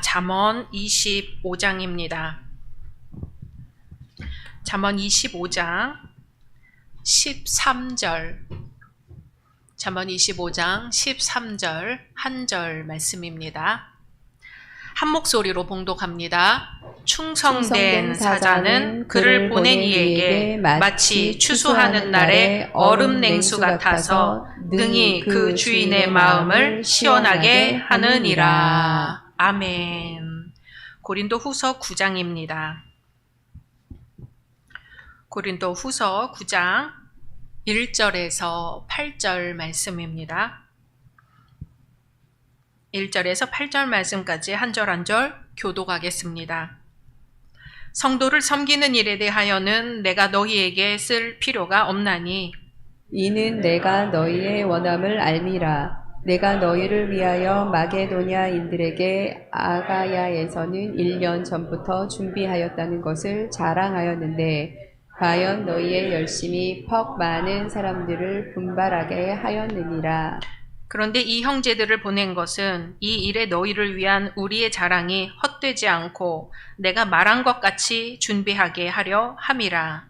잠언 25장입니다. 잠언 25장 13절, 잠언 25장 13절 한 절 말씀입니다. 한 목소리로 봉독합니다. 충성된 사자는 그를 보낸 이에게 마치 추수하는 날의 얼음 냉수 같아서 능히 그 주인의 마음을 시원하게 하느니라. 아멘. 고린도 후서 9장입니다. 고린도 후서 9장 1절에서 8절 말씀입니다. 1절에서 8절 말씀까지 한 절 한 절 교독하겠습니다. 성도를 섬기는 일에 대하여는 내가 너희에게 쓸 필요가 없나니 이는 내가 너희의 원함을 알미라. 내가 너희를 위하여 마게도냐인들에게 아가야에서는 1년 전부터 준비하였다는 것을 자랑하였는데 과연 너희의 열심이 퍽 많은 사람들을 분발하게 하였느니라. 그런데 이 형제들을 보낸 것은 이 일에 너희를 위한 우리의 자랑이 헛되지 않고 내가 말한 것 같이 준비하게 하려 함이라.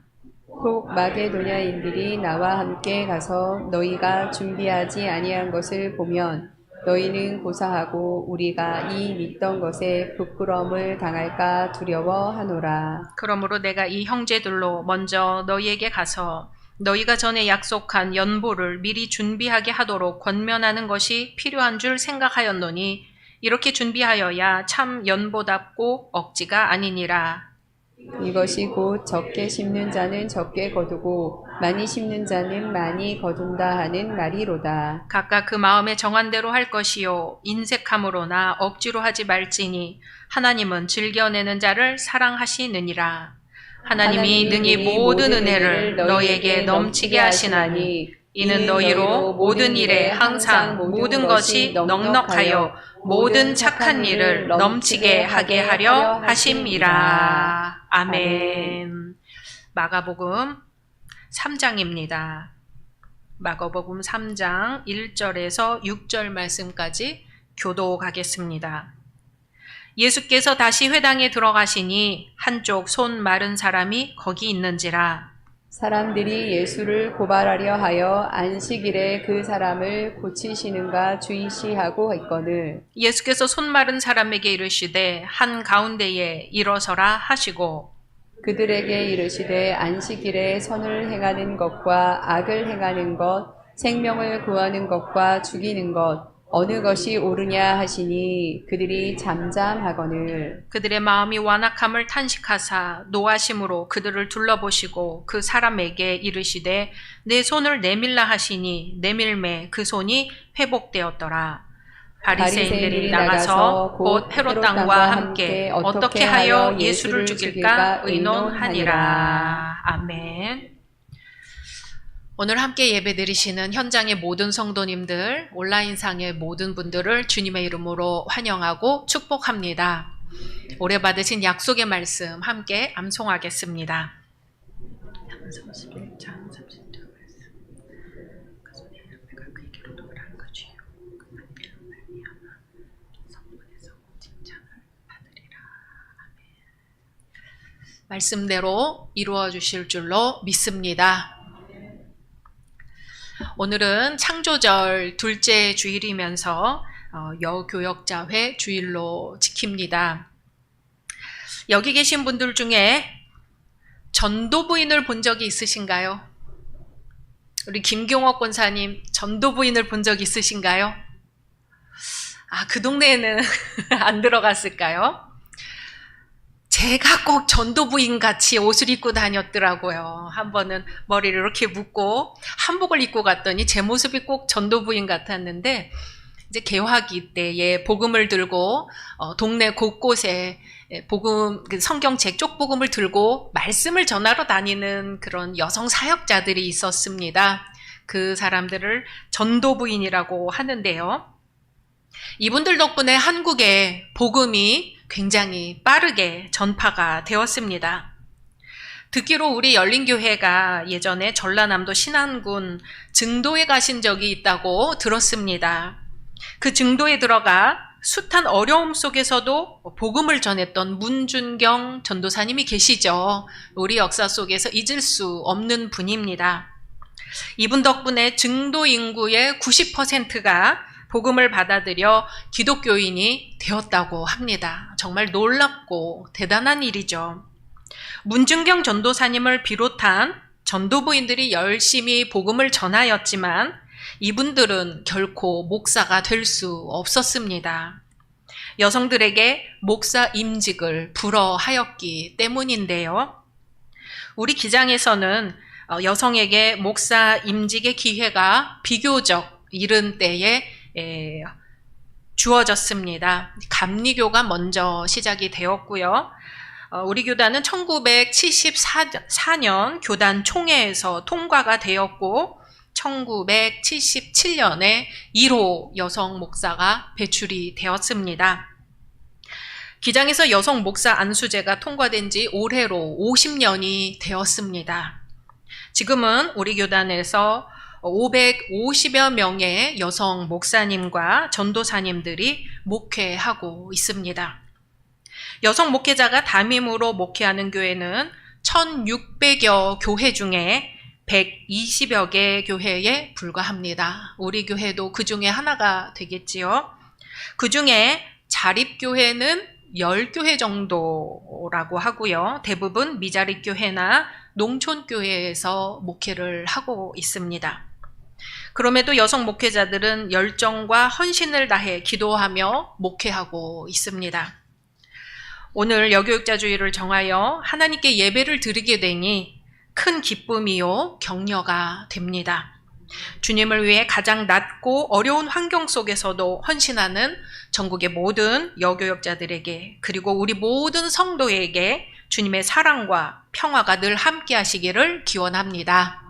혹 마게도냐인들이 나와 함께 가서 너희가 준비하지 아니한 것을 보면 너희는 고사하고 우리가 이 믿던 것에 부끄러움을 당할까 두려워하노라. 그러므로 내가 이 형제들로 먼저 너희에게 가서 너희가 전에 약속한 연보를 미리 준비하게 하도록 권면하는 것이 필요한 줄 생각하였노니 이렇게 준비하여야 참 연보답고 억지가 아니니라. 이것이 곧 적게 심는 자는 적게 거두고 많이 심는 자는 많이 거둔다 하는 말이로다. 각각 그 마음에 정한 대로 할 것이요 인색함으로나 억지로 하지 말지니 하나님은 즐겨내는 자를 사랑하시느니라. 하나님이 능히 모든 은혜를 너희에게 넘치게 하시나니 이는 너희로 모든 일에 항상 모든 것이 넉넉하여 모든 착한 일을 넘치게 하게 하려 하심이라. 아멘. 마가복음 3장입니다. 마가복음 3장 1절에서 6절 말씀까지 교독하겠습니다. 예수께서 다시 회당에 들어가시니 한쪽 손 마른 사람이 거기 있는지라. 사람들이 예수를 고발하려 하여 안식일에 그 사람을 고치시는가 주의시하고 있거늘 예수께서 손 마른 사람에게 이르시되 한 가운데에 일어서라 하시고 그들에게 이르시되 안식일에 선을 행하는 것과 악을 행하는 것 생명을 구하는 것과 죽이는 것 어느 것이 옳으냐 하시니 그들이 잠잠하거늘 그들의 마음이 완악함을 탄식하사 노하심으로 그들을 둘러보시고 그 사람에게 이르시되 내 손을 내밀라 하시니 내밀매 그 손이 회복되었더라. 바리새인들이 나가서 곧 헤롯 왕과 함께 어떻게 하여 예수를 죽일까 의논하니라. 아멘. 오늘 함께 예배드리시는 현장의 모든 성도님들, 온라인상의 모든 분들을 주님의 이름으로 환영하고 축복합니다. 올해 받으신 약속의 말씀 함께 암송하겠습니다. 말씀대로 이루어 주실 줄로 믿습니다. 오늘은 창조절 둘째 주일이면서 여교역자회 주일로 지킵니다. 여기 계신 분들 중에 전도부인을 본 적이 있으신가요? 우리 김경옥 권사님 전도부인을 본 적 있으신가요? 그 동네에는 안 들어갔을까요? 제가 꼭 전도부인 같이 옷을 입고 다녔더라고요. 한 번은 머리를 이렇게 묶고 한복을 입고 갔더니 제 모습이 꼭 전도부인 같았는데 이제 개화기 때에 복음을 들고 동네 곳곳에 복음 성경책 쪽복음을 들고 말씀을 전하러 다니는 그런 여성 사역자들이 있었습니다. 그 사람들을 전도부인이라고 하는데요. 이분들 덕분에 한국에 복음이 굉장히 빠르게 전파가 되었습니다. 듣기로 우리 열린교회가 예전에 전라남도 신안군 증도에 가신 적이 있다고 들었습니다. 그 증도에 들어가 숱한 어려움 속에서도 복음을 전했던 문준경 전도사님이 계시죠. 우리 역사 속에서 잊을 수 없는 분입니다. 이분 덕분에 증도 인구의 90%가 복음을 받아들여 기독교인이 되었다고 합니다. 정말 놀랍고 대단한 일이죠. 문준경 전도사님을 비롯한 전도부인들이 열심히 복음을 전하였지만 이분들은 결코 목사가 될 수 없었습니다. 여성들에게 목사 임직을 불허하였기 때문인데요. 우리 기장에서는 여성에게 목사 임직의 기회가 비교적 이른 때에 주어졌습니다. 감리교가 먼저 시작이 되었고요. 우리 교단은 1974년 교단 총회에서 통과가 되었고 1977년에 1호 여성 목사가 배출이 되었습니다. 기장에서 여성 목사 안수제가 통과된 지 올해로 50년이 되었습니다. 지금은 우리 교단에서 550여 명의 여성 목사님과 전도사님들이 목회하고 있습니다. 여성 목회자가 담임으로 목회하는 교회는 1600여 교회 중에 120여 개 교회에 불과합니다. 우리 교회도 그 중에 하나가 되겠지요. 그 중에 자립교회는 10교회 정도라고 하고요. 대부분 미자립교회나 농촌교회에서 목회를 하고 있습니다. 그럼에도 여성 목회자들은 열정과 헌신을 다해 기도하며 목회하고 있습니다. 오늘 여교육자주일을 정하여 하나님께 예배를 드리게 되니 큰 기쁨이요 격려가 됩니다. 주님을 위해 가장 낮고 어려운 환경 속에서도 헌신하는 전국의 모든 여교육자들에게 그리고 우리 모든 성도에게 주님의 사랑과 평화가 늘 함께 하시기를 기원합니다.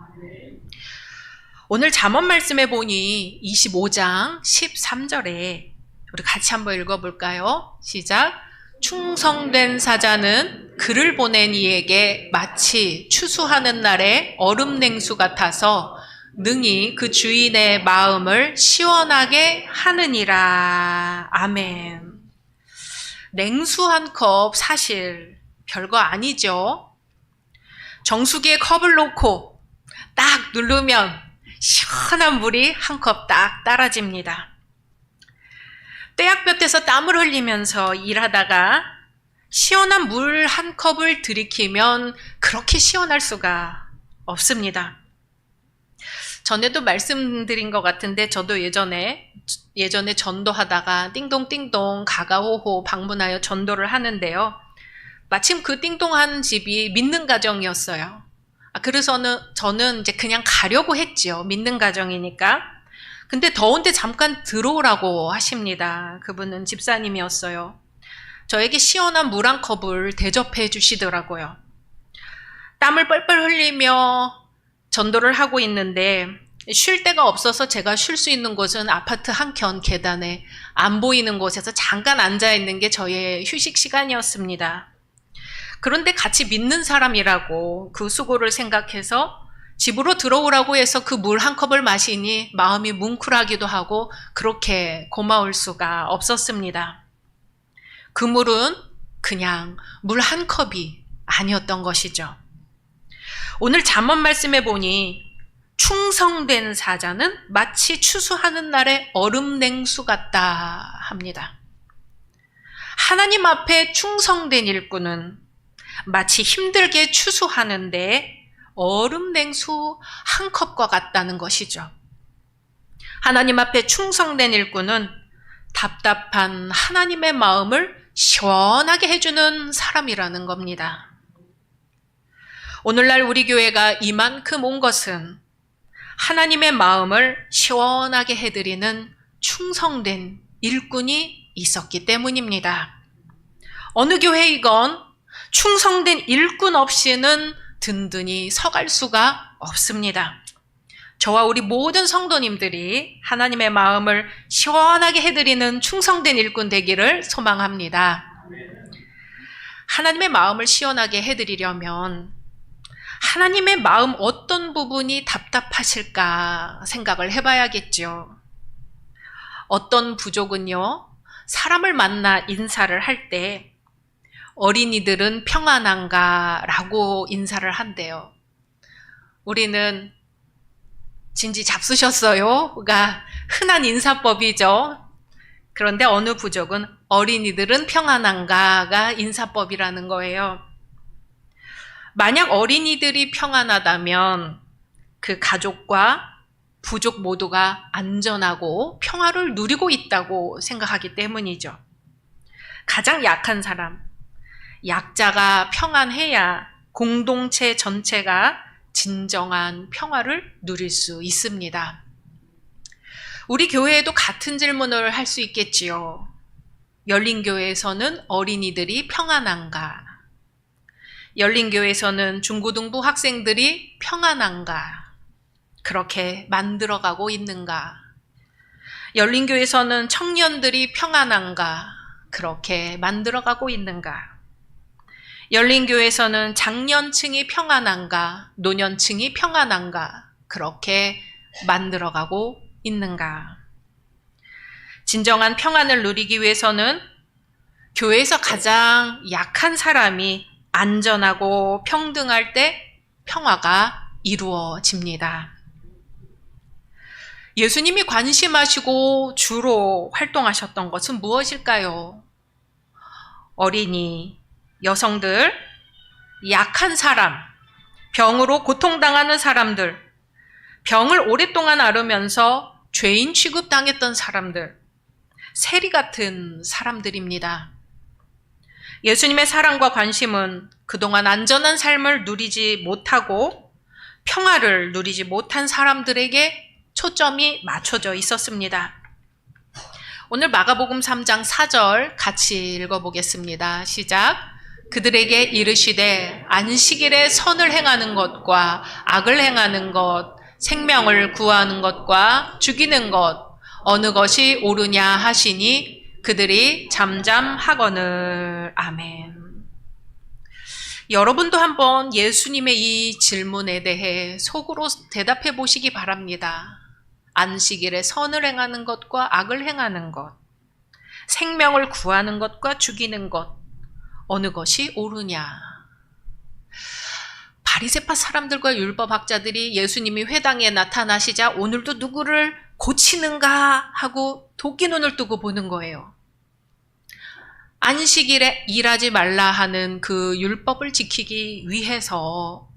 오늘 잠언 말씀에 보니 25장 13절에 우리 같이 한번 읽어볼까요? 시작. 충성된 사자는 그를 보낸 이에게 마치 추수하는 날의 얼음 냉수 같아서 능히 그 주인의 마음을 시원하게 하느니라. 아멘. 냉수 한 컵 사실 별거 아니죠. 정수기에 컵을 놓고 딱 누르면 시원한 물이 한 컵 딱 따라집니다. 떼약볕에서 땀을 흘리면서 일하다가 시원한 물 한 컵을 들이키면 그렇게 시원할 수가 없습니다. 전에도 말씀드린 것 같은데 저도 예전에 전도하다가 띵동띵동 가가호호 방문하여 전도를 하는데요. 마침 그 띵동한 집이 믿는 가정이었어요. 그래서 저는 이제 그냥 가려고 했죠. 믿는 가정이니까. 근데 더운데 잠깐 들어오라고 하십니다. 그분은 집사님이었어요. 저에게 시원한 물 한 컵을 대접해 주시더라고요. 땀을 뻘뻘 흘리며 전도를 하고 있는데 쉴 데가 없어서 제가 쉴 수 있는 곳은 아파트 한켠 계단에 안 보이는 곳에서 잠깐 앉아 있는 게 저의 휴식 시간이었습니다. 그런데 같이 믿는 사람이라고 그 수고를 생각해서 집으로 들어오라고 해서 그 물 한 컵을 마시니 마음이 뭉클하기도 하고 그렇게 고마울 수가 없었습니다. 그 물은 그냥 물 한 컵이 아니었던 것이죠. 오늘 잠언 말씀에 보니 충성된 사자는 마치 추수하는 날의 얼음 냉수 같다 합니다. 하나님 앞에 충성된 일꾼은 마치 힘들게 추수하는데 얼음 냉수 한 컵과 같다는 것이죠. 하나님 앞에 충성된 일꾼은 답답한 하나님의 마음을 시원하게 해주는 사람이라는 겁니다. 오늘날 우리 교회가 이만큼 온 것은 하나님의 마음을 시원하게 해드리는 충성된 일꾼이 있었기 때문입니다. 어느 교회이건 충성된 일꾼 없이는 든든히 서갈 수가 없습니다. 저와 우리 모든 성도님들이 하나님의 마음을 시원하게 해드리는 충성된 일꾼 되기를 소망합니다. 하나님의 마음을 시원하게 해드리려면 하나님의 마음 어떤 부분이 답답하실까 생각을 해봐야겠죠. 어떤 부족은요, 사람을 만나 인사를 할 때 어린이들은 평안한가? 라고 인사를 한대요. 우리는 진지 잡수셨어요?가 흔한 인사법이죠. 그런데 어느 부족은 어린이들은 평안한가가 인사법이라는 거예요. 만약 어린이들이 평안하다면 그 가족과 부족 모두가 안전하고 평화를 누리고 있다고 생각하기 때문이죠. 가장 약한 사람, 약자가 평안해야 공동체 전체가 진정한 평화를 누릴 수 있습니다. 우리 교회에도 같은 질문을 할 수 있겠지요. 열린교회에서는 어린이들이 평안한가? 열린교회에서는 중고등부 학생들이 평안한가? 그렇게 만들어가고 있는가? 열린교회에서는 청년들이 평안한가? 그렇게 만들어가고 있는가? 열린교회에서는 장년층이 평안한가? 노년층이 평안한가? 그렇게 만들어가고 있는가? 진정한 평안을 누리기 위해서는 교회에서 가장 약한 사람이 안전하고 평등할 때 평화가 이루어집니다. 예수님이 관심하시고 주로 활동하셨던 것은 무엇일까요? 어린이, 여성들, 약한 사람, 병으로 고통당하는 사람들, 병을 오랫동안 앓으면서 죄인 취급당했던 사람들, 세리 같은 사람들입니다. 예수님의 사랑과 관심은 그동안 안전한 삶을 누리지 못하고 평화를 누리지 못한 사람들에게 초점이 맞춰져 있었습니다. 오늘 마가복음 3장 4절 같이 읽어보겠습니다. 시작. 그들에게 이르시되 안식일에 선을 행하는 것과 악을 행하는 것, 생명을 구하는 것과 죽이는 것, 어느 것이 옳으냐 하시니 그들이 잠잠하거늘. 아멘. 여러분도 한번 예수님의 이 질문에 대해 속으로 대답해 보시기 바랍니다. 안식일에 선을 행하는 것과 악을 행하는 것, 생명을 구하는 것과 죽이는 것, 어느 것이 옳으냐. 바리새파 사람들과 율법학자들이 예수님이 회당에 나타나시자 오늘도 누구를 고치는가 하고 도끼 눈을 뜨고 보는 거예요. 안식일에 일하지 말라 하는 그 율법을 지키기 위해서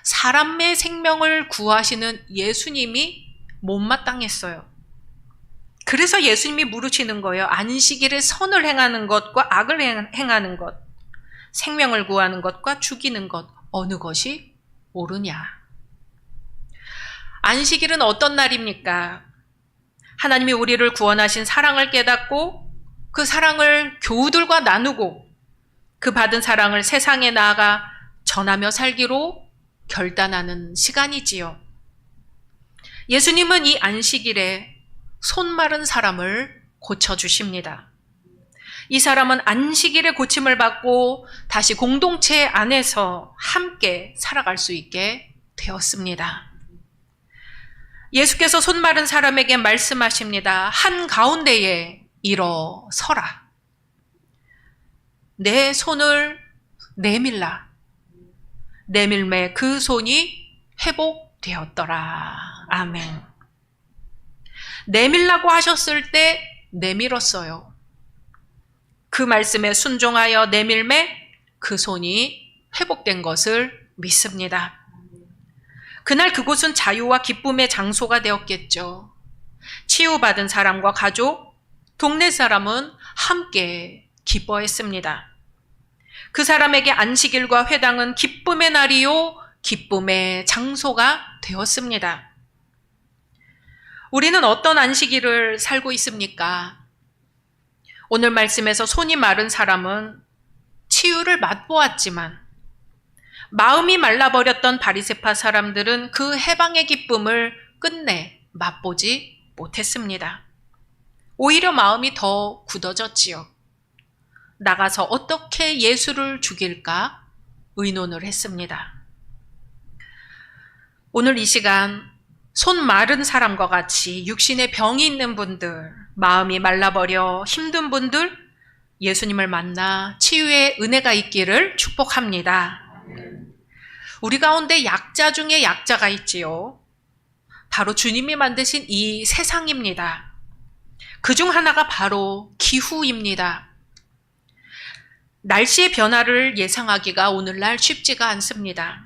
사람의 생명을 구하시는 예수님이 못마땅했어요. 그래서 예수님이 물으시는 거예요. 안식일에 선을 행하는 것과 악을 행하는 것, 생명을 구하는 것과 죽이는 것, 어느 것이 옳으냐. 안식일은 어떤 날입니까? 하나님이 우리를 구원하신 사랑을 깨닫고 그 사랑을 교우들과 나누고 그 받은 사랑을 세상에 나아가 전하며 살기로 결단하는 시간이지요. 예수님은 이 안식일에 손 마른 사람을 고쳐주십니다. 이 사람은 안식일에 고침을 받고 다시 공동체 안에서 함께 살아갈 수 있게 되었습니다. 예수께서 손 마른 사람에게 말씀하십니다. 한가운데에 일어서라. 내 손을 내밀라. 내밀매 그 손이 회복되었더라. 아멘. 내밀라고 하셨을 때 내밀었어요. 그 말씀에 순종하여 내밀매 그 손이 회복된 것을 믿습니다. 그날 그곳은 자유와 기쁨의 장소가 되었겠죠. 치유받은 사람과 가족, 동네 사람은 함께 기뻐했습니다. 그 사람에게 안식일과 회당은 기쁨의 날이요, 기쁨의 장소가 되었습니다. 우리는 어떤 안식일을 살고 있습니까? 오늘 말씀에서 손이 마른 사람은 치유를 맛보았지만 마음이 말라버렸던 바리새파 사람들은 그 해방의 기쁨을 끝내 맛보지 못했습니다. 오히려 마음이 더 굳어졌지요. 나가서 어떻게 예수를 죽일까 의논을 했습니다. 오늘 이 시간 손 마른 사람과 같이 육신에 병이 있는 분들, 마음이 말라버려 힘든 분들, 예수님을 만나 치유의 은혜가 있기를 축복합니다. 우리 가운데 약자 중에 약자가 있지요. 바로 주님이 만드신 이 세상입니다. 그중 하나가 바로 기후입니다. 날씨의 변화를 예상하기가 오늘날 쉽지가 않습니다.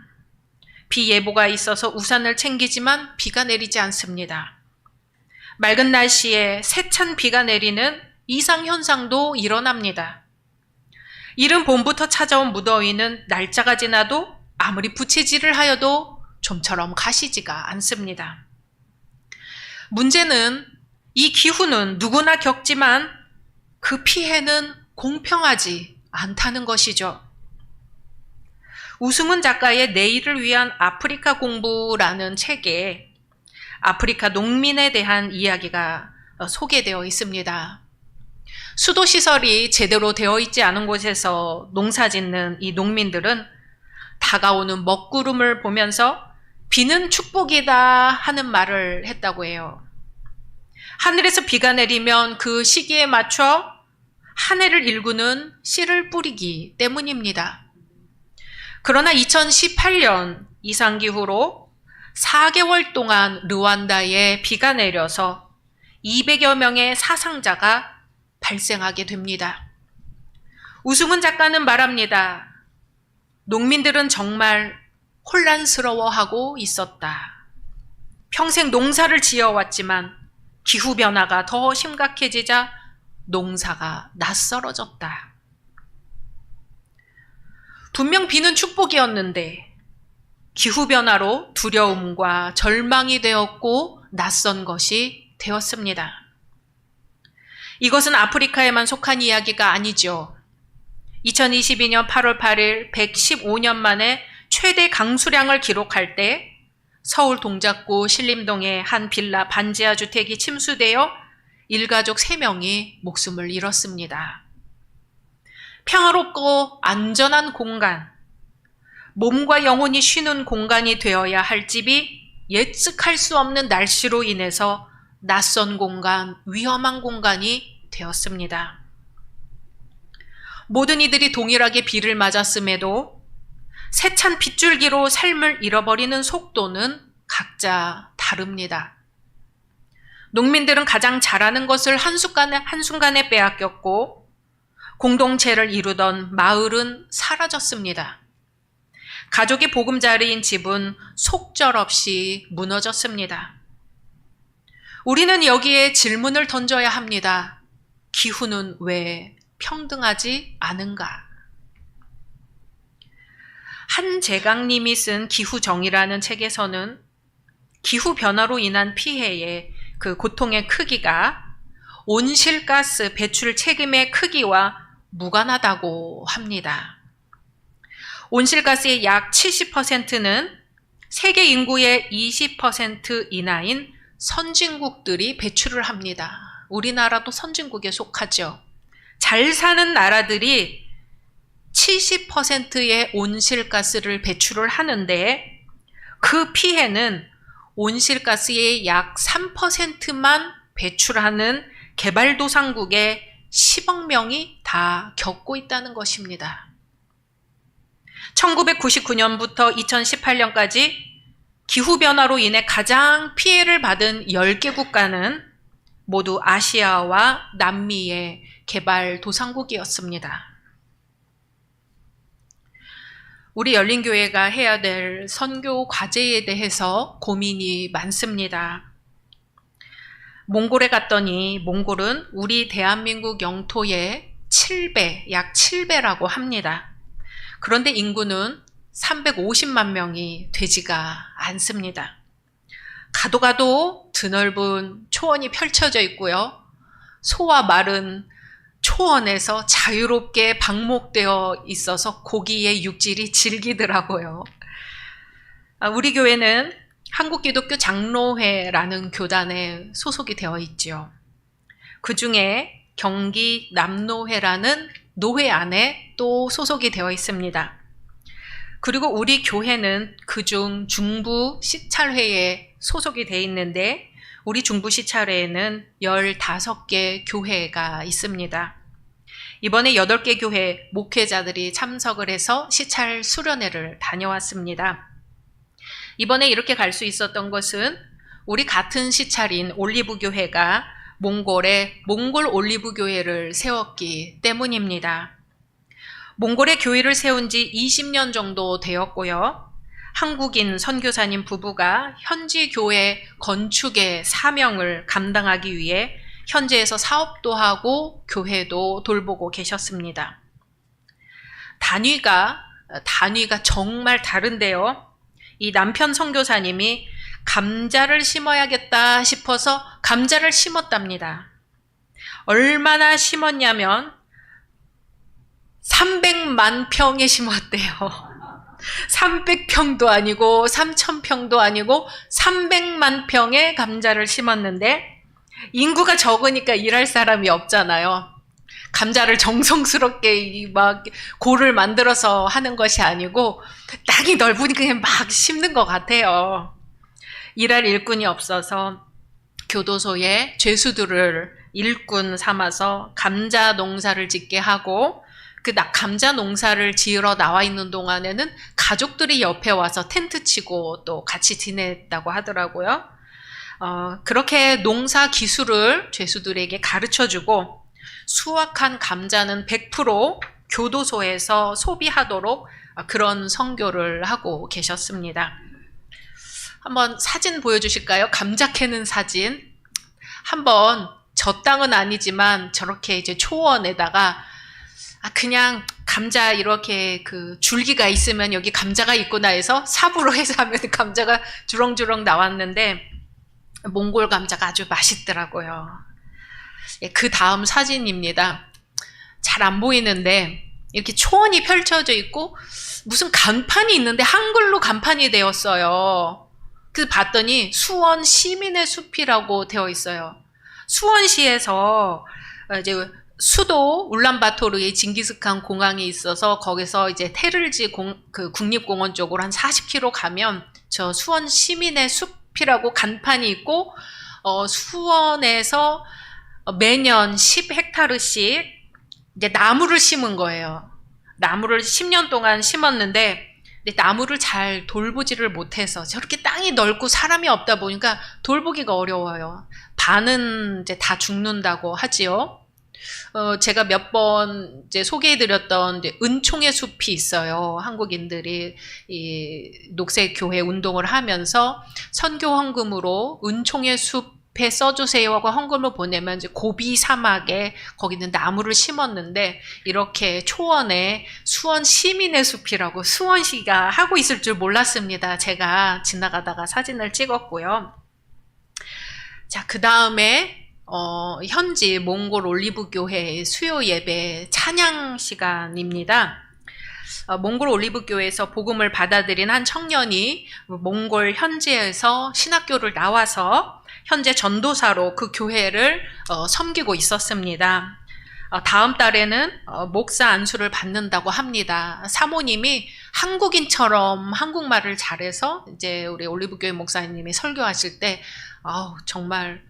비 예보가 있어서 우산을 챙기지만 비가 내리지 않습니다. 맑은 날씨에 세찬 비가 내리는 이상현상도 일어납니다. 이른 봄부터 찾아온 무더위는 날짜가 지나도 아무리 부채질을 하여도 좀처럼 가시지가 않습니다. 문제는 이 기후는 누구나 겪지만 그 피해는 공평하지 않다는 것이죠. 우승훈 작가의 내일을 위한 아프리카 공부라는 책에 아프리카 농민에 대한 이야기가 소개되어 있습니다. 수도시설이 제대로 되어 있지 않은 곳에서 농사 짓는 이 농민들은 다가오는 먹구름을 보면서 비는 축복이다 하는 말을 했다고 해요. 하늘에서 비가 내리면 그 시기에 맞춰 한 해를 일구는 씨를 뿌리기 때문입니다. 그러나 2018년 이상기후로 4개월 동안 르완다에 비가 내려서 200여 명의 사상자가 발생하게 됩니다. 우승훈 작가는 말합니다. 농민들은 정말 혼란스러워하고 있었다. 평생 농사를 지어왔지만 기후변화가 더 심각해지자 농사가 낯설어졌다. 분명 비는 축복이었는데 기후변화로 두려움과 절망이 되었고 낯선 것이 되었습니다. 이것은 아프리카에만 속한 이야기가 아니죠. 2022년 8월 8일 115년 만에 최대 강수량을 기록할 때 서울 동작구 신림동의 한 빌라 반지하 주택이 침수되어 일가족 3명이 목숨을 잃었습니다. 평화롭고 안전한 공간, 몸과 영혼이 쉬는 공간이 되어야 할 집이 예측할 수 없는 날씨로 인해서 낯선 공간, 위험한 공간이 되었습니다. 모든 이들이 동일하게 비를 맞았음에도 세찬 빗줄기로 삶을 잃어버리는 속도는 각자 다릅니다. 농민들은 가장 잘하는 것을 한순간에 빼앗겼고 공동체를 이루던 마을은 사라졌습니다. 가족의 보금자리인 집은 속절없이 무너졌습니다. 우리는 여기에 질문을 던져야 합니다. 기후는 왜 평등하지 않은가? 한재강님이 쓴 기후정의라는 책에서는 기후변화로 인한 피해의 그 고통의 크기가 온실가스 배출 책임의 크기와 무관하다고 합니다. 온실가스의 약 70%는 세계 인구의 20% 이하인 선진국들이 배출을 합니다. 우리나라도 선진국에 속하죠. 잘 사는 나라들이 70%의 온실가스를 배출을 하는데 그 피해는 온실가스의 약 3%만 배출하는 개발도상국의 10억 명이 다 겪고 있다는 것입니다. 1999년부터 2018년까지 기후변화로 인해 가장 피해를 받은 10개 국가는 모두 아시아와 남미의 개발도상국이었습니다. 우리 열린교회가 해야 될 선교 과제에 대해서 고민이 많습니다. 몽골에 갔더니 몽골은 우리 대한민국 영토의 7배, 약 7배라고 합니다. 그런데 인구는 350만 명이 되지가 않습니다. 가도 가도 드넓은 초원이 펼쳐져 있고요. 소와 말은 초원에서 자유롭게 방목되어 있어서 고기의 육질이 질기더라고요. 우리 교회는 한국기독교 장로회라는 교단에 소속이 되어 있죠. 그 중에 경기 남로회라는 노회 안에 또 소속이 되어 있습니다. 그리고 우리 교회는 그중 중부 시찰회에 소속이 돼 있는데 우리 중부 시찰회에는 15개 교회가 있습니다. 이번에 8개 교회 목회자들이 참석을 해서 시찰 수련회를 다녀왔습니다. 이번에 이렇게 갈 수 있었던 것은 우리 같은 시찰인 올리브 교회가 몽골에 몽골 올리브 교회를 세웠기 때문입니다. 몽골에 교회를 세운 지 20년 정도 되었고요. 한국인 선교사님 부부가 현지 교회 건축의 사명을 감당하기 위해 현지에서 사업도 하고 교회도 돌보고 계셨습니다. 단위가 정말 다른데요. 이 남편 선교사님이 감자를 심어야겠다 싶어서 감자를 심었답니다. 얼마나 심었냐면 300만 평에 심었대요. 300평도 아니고 3000평도 아니고 300만 평의 감자를 심었는데 인구가 적으니까 일할 사람이 없잖아요. 감자를 정성스럽게 막 골을 만들어서 하는 것이 아니고 땅이 넓으니까 그냥 막 심는 것 같아요. 일할 일꾼이 없어서 교도소에 죄수들을 일꾼 삼아서 감자 농사를 짓게 하고 그 감자 농사를 지으러 나와 있는 동안에는 가족들이 옆에 와서 텐트 치고 또 같이 지냈다고 하더라고요. 그렇게 농사 기술을 죄수들에게 가르쳐주고 수확한 감자는 100% 교도소에서 소비하도록 그런 선교를 하고 계셨습니다. 한번 사진 보여주실까요? 감자 캐는 사진. 한번 저 땅은 아니지만 저렇게 이제 초원에다가 그냥 감자 이렇게 그 줄기가 있으면 여기 감자가 있구나 해서 삽으로 해서 하면 감자가 주렁주렁 나왔는데 몽골 감자가 아주 맛있더라고요. 그 다음 사진입니다. 잘 안 보이는데 이렇게 초원이 펼쳐져 있고 무슨 간판이 있는데 한글로 간판이 되었어요. 그래서 봤더니 수원 시민의 숲이라고 되어 있어요. 수원시에서 이제 수도 울란바토르의 징기스칸 공항이 있어서 거기서 이제 테를지 그 국립공원 쪽으로 한 40km 가면 저 수원 시민의 숲이라고 간판이 있고 수원에서 매년 10헥타르씩 이제 나무를 심은 거예요. 나무를 10년 동안 심었는데 나무를 잘 돌보지를 못해서 저렇게 땅이 넓고 사람이 없다 보니까 돌보기가 어려워요. 반은 이제 다 죽는다고 하지요. 제가 몇 번 이제 소개해드렸던 이제 은총의 숲이 있어요. 한국인들이 이 녹색교회 운동을 하면서 선교 헌금으로 은총의 숲에 써주세요 하고 헌금을 보내면 이제 고비 사막에 거기는 나무를 심었는데 이렇게 초원에 수원 시민의 숲이라고 수원시가 하고 있을 줄 몰랐습니다. 제가 지나가다가 사진을 찍었고요. 자, 그 다음에 현지 몽골 올리브 교회의 수요 예배 찬양 시간입니다. 몽골 올리브 교회에서 복음을 받아들인 한 청년이 몽골 현지에서 신학교를 나와서 현재 전도사로 그 교회를 섬기고 있었습니다. 다음 달에는 목사 안수를 받는다고 합니다. 사모님이 한국인처럼 한국말을 잘해서 이제 우리 올리브교회 목사님이 설교하실 때 정말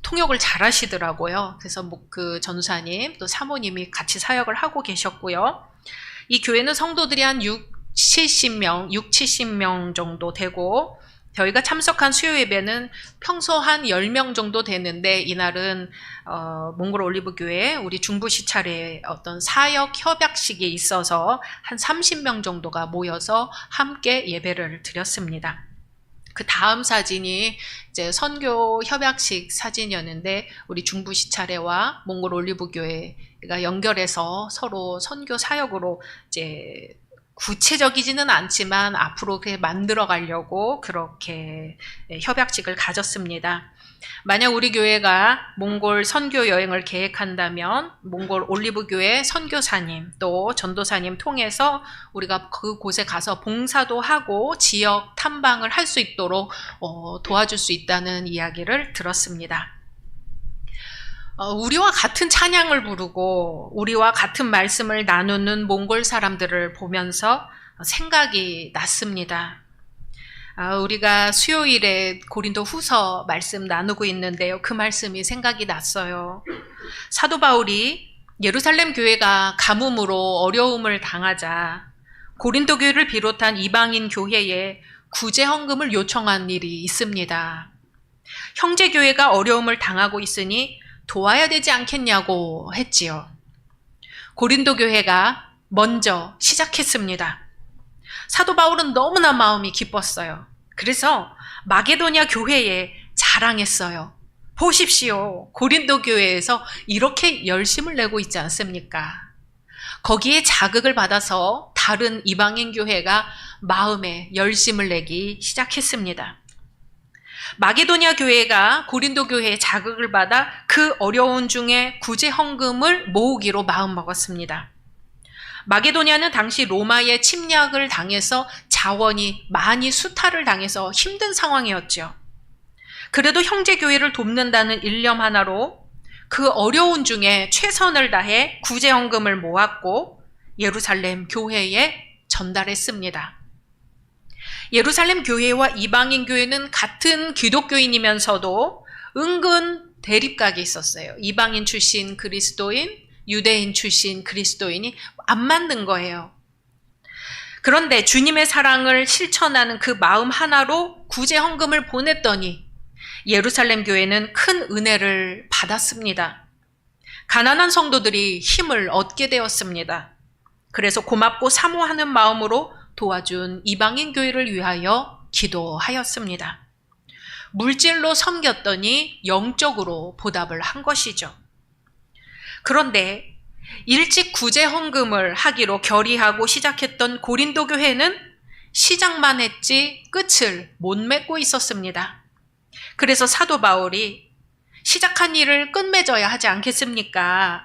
통역을 잘 하시더라고요. 그래서 그 전사님 또 사모님이 같이 사역을 하고 계셨고요. 이 교회는 성도들이 한 70명 정도 되고 저희가 참석한 수요 예배는 평소 한 10명 정도 되는데 이날은 몽골 올리브 교회 우리 중부 시찰에 어떤 사역 협약식이 있어서 한 30명 정도가 모여서 함께 예배를 드렸습니다. 그 다음 사진이 이제 선교 협약식 사진이었는데 우리 중부 시찰회와 몽골 올리브 교회가 연결해서 서로 선교 사역으로 이제 구체적이지는 않지만 앞으로 그렇게 만들어 가려고 그렇게 협약식을 가졌습니다. 만약 우리 교회가 몽골 선교 여행을 계획한다면 몽골 올리브 교회 선교사님 또 전도사님 통해서 우리가 그곳에 가서 봉사도 하고 지역 탐방을 할 수 있도록 도와줄 수 있다는 이야기를 들었습니다. 우리와 같은 찬양을 부르고 우리와 같은 말씀을 나누는 몽골 사람들을 보면서 생각이 났습니다. 우리가 수요일에 고린도 후서 말씀 나누고 있는데요. 그 말씀이 생각이 났어요. 사도 바울이 예루살렘 교회가 가뭄으로 어려움을 당하자 고린도 교회를 비롯한 이방인 교회에 구제 헌금을 요청한 일이 있습니다. 형제 교회가 어려움을 당하고 있으니 도와야 되지 않겠냐고 했지요. 고린도 교회가 먼저 시작했습니다. 사도 바울은 너무나 마음이 기뻤어요. 그래서 마게도냐 교회에 자랑했어요. 보십시오. 고린도 교회에서 이렇게 열심을 내고 있지 않습니까? 거기에 자극을 받아서 다른 이방인 교회가 마음에 열심을 내기 시작했습니다. 마게도냐 교회가 고린도 교회에 자극을 받아 그 어려운 중에 구제 헌금을 모으기로 마음먹었습니다. 마게도냐는 당시 로마의 침략을 당해서 자원이 많이 수탈을 당해서 힘든 상황이었죠. 그래도 형제교회를 돕는다는 일념 하나로 그 어려운 중에 최선을 다해 구제헌금을 모았고 예루살렘 교회에 전달했습니다. 예루살렘 교회와 이방인 교회는 같은 기독교인이면서도 은근 대립각이 있었어요. 이방인 출신 그리스도인, 유대인 출신 그리스도인이 안 맞는 거예요. 그런데 주님의 사랑을 실천하는 그 마음 하나로 구제 헌금을 보냈더니 예루살렘 교회는 큰 은혜를 받았습니다. 가난한 성도들이 힘을 얻게 되었습니다. 그래서 고맙고 사모하는 마음으로 도와준 이방인 교회를 위하여 기도하였습니다. 물질로 섬겼더니 영적으로 보답을 한 것이죠. 그런데 일찍 구제 헌금을 하기로 결의하고 시작했던 고린도 교회는 시작만 했지 끝을 못 맺고 있었습니다. 그래서 사도 바울이 시작한 일을 끝맺어야 하지 않겠습니까?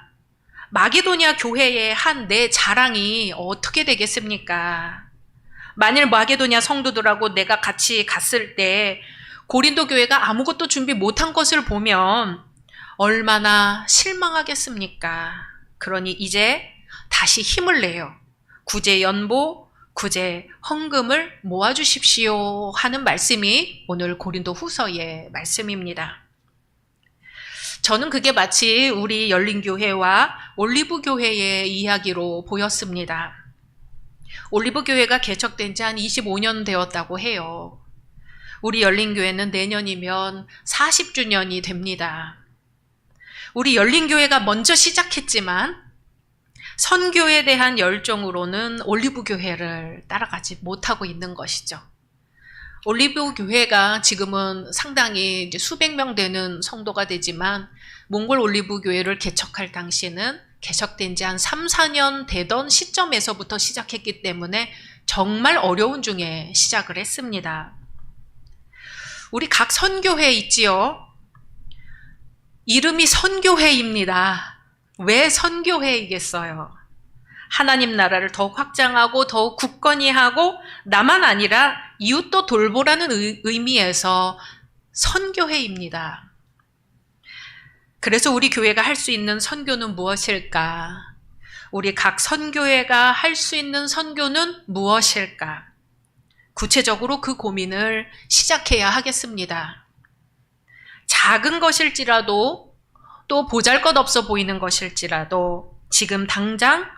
마게도냐 교회의 한 내 자랑이 어떻게 되겠습니까? 만일 마게도냐 성도들하고 내가 같이 갔을 때 고린도 교회가 아무것도 준비 못한 것을 보면 얼마나 실망하겠습니까? 그러니 이제 다시 힘을 내요. 구제 연보, 구제 헌금을 모아주십시오 하는 말씀이 오늘 고린도 후서의 말씀입니다. 저는 그게 마치 우리 열린교회와 올리브교회의 이야기로 보였습니다. 올리브교회가 개척된 지 한 25년 되었다고 해요. 우리 열린교회는 내년이면 40주년이 됩니다. 우리 열린교회가 먼저 시작했지만 선교에 대한 열정으로는 올리브교회를 따라가지 못하고 있는 것이죠. 올리브교회가 지금은 상당히 이제 수백 명 되는 성도가 되지만 몽골 올리브교회를 개척할 당시에는 개척된 지 한 3, 4년 되던 시점에서부터 시작했기 때문에 정말 어려운 중에 시작을 했습니다. 우리 각 선교회 있지요? 이름이 선교회입니다. 왜 선교회이겠어요? 하나님 나라를 더욱 확장하고 더욱 굳건히 하고 나만 아니라 이웃도 돌보라는 의미에서 선교회입니다. 그래서 우리 교회가 할 수 있는 선교는 무엇일까? 우리 각 선교회가 할 수 있는 선교는 무엇일까? 구체적으로 그 고민을 시작해야 하겠습니다. 작은 것일지라도 또 보잘것없어 보이는 것일지라도 지금 당장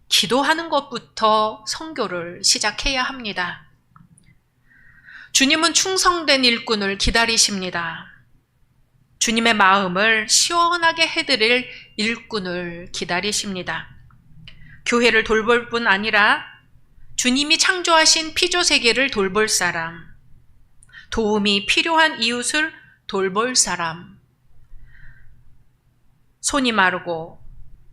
기도하는 것부터 선교를 시작해야 합니다. 주님은 충성된 일꾼을 기다리십니다. 주님의 마음을 시원하게 해드릴 일꾼을 기다리십니다. 교회를 돌볼 뿐 아니라 주님이 창조하신 피조세계를 돌볼 사람, 도움이 필요한 이웃을 돌볼 사람, 손이 마르고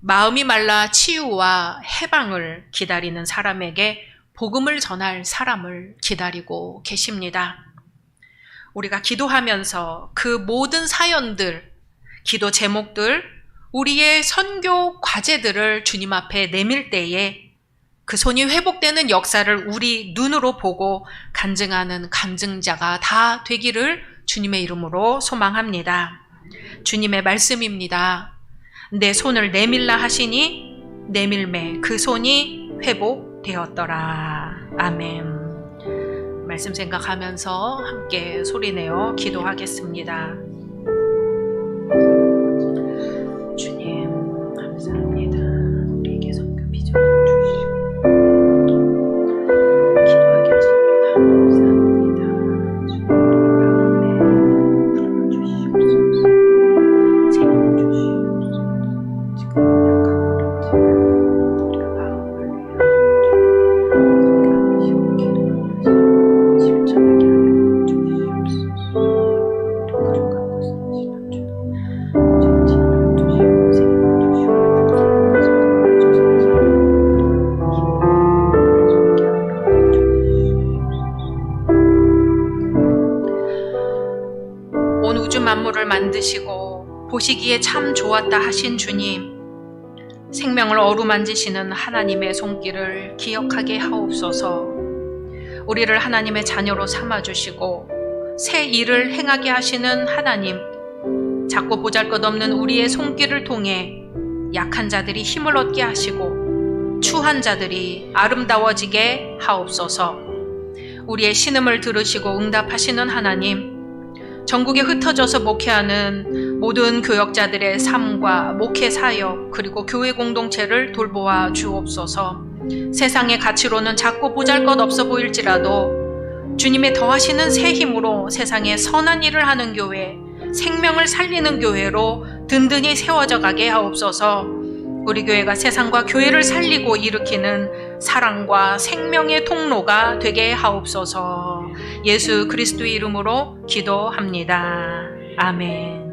마음이 말라 치유와 해방을 기다리는 사람에게 복음을 전할 사람을 기다리고 계십니다. 우리가 기도하면서 그 모든 사연들, 기도 제목들, 우리의 선교 과제들을 주님 앞에 내밀 때에 그 손이 회복되는 역사를 우리 눈으로 보고 간증하는 간증자가 다 되기를 주님의 이름으로 소망합니다. 주님의 말씀입니다. 내 손을 내밀라 하시니 내밀매 그 손이 회복되었더라. 아멘. 말씀 생각하면서 함께 소리내어 기도하겠습니다. 주님, 감사합니다. 우리에게 선교 비전을 주시고 기도하게 하십니다. 감사합니다. 주님, 우리 가운데 불러주시옵소서. 생명 주시옵소서. 지금 약한 어렵지만 그 마음을 위하여 선교하시고 기도하시고 실천하게 하여 주시옵소서. 부족한 것은 하시는 주 온 우주 만물을 만드시고 보시기에 참 좋았다 하신 주님, 생명을 어루만지시는 하나님의 손길을 기억하게 하옵소서. 우리를 하나님의 자녀로 삼아주시고 새 일을 행하게 하시는 하나님, 작고 보잘것없는 우리의 손길을 통해 약한 자들이 힘을 얻게 하시고 추한 자들이 아름다워지게 하옵소서. 우리의 신음을 들으시고 응답하시는 하나님, 전국에 흩어져서 목회하는 모든 교역자들의 삶과 목회 사역 그리고 교회 공동체를 돌보아 주옵소서. 세상의 가치로는 작고 보잘것없어 보일지라도 주님의 더하시는 새 힘으로 세상에 선한 일을 하는 교회, 생명을 살리는 교회로 든든히 세워져 가게 하옵소서. 우리 교회가 세상과 교회를 살리고 일으키는 사랑과 생명의 통로가 되게 하옵소서. 예수 그리스도의 이름으로 기도합니다. 아멘.